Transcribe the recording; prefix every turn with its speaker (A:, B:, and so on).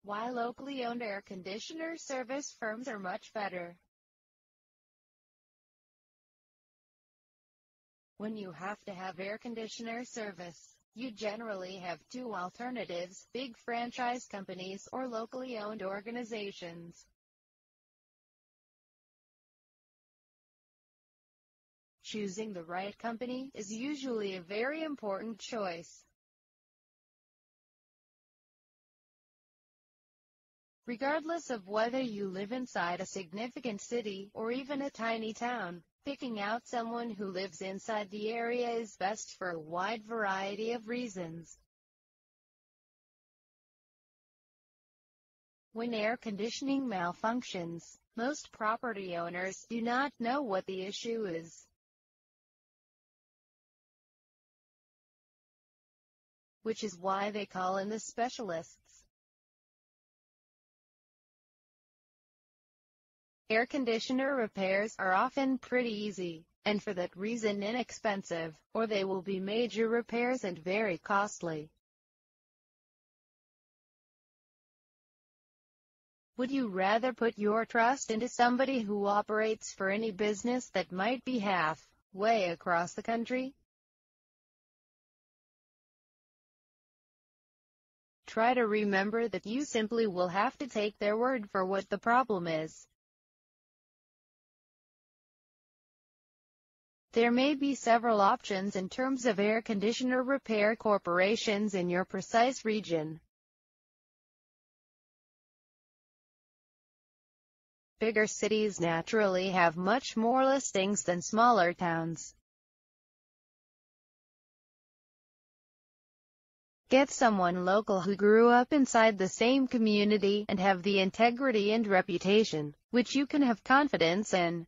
A: Why locally owned air conditioner service firms are much better. When you have to have air conditioner service, you generally have two alternatives: big franchise companies or locally owned organizations. Choosing the right company is usually a very important choice. Regardless of whether you live inside a significant city, or even a tiny town, picking out someone who lives inside the area is best for a wide variety of reasons. When air conditioning malfunctions, most property owners do not know what the issue is, which is why they call in the specialists. Air conditioner repairs are often pretty easy, and for that reason inexpensive, or they will be major repairs and very costly. Would you rather put your trust into somebody who operates for any business that might be halfway across the country? Try to remember that you simply will have to take their word for what the problem is. There may be several options in terms of air conditioner repair corporations in your precise region. Bigger cities naturally have much more listings than smaller towns. Get someone local who grew up inside the same community and have the integrity and reputation, which you can have confidence in.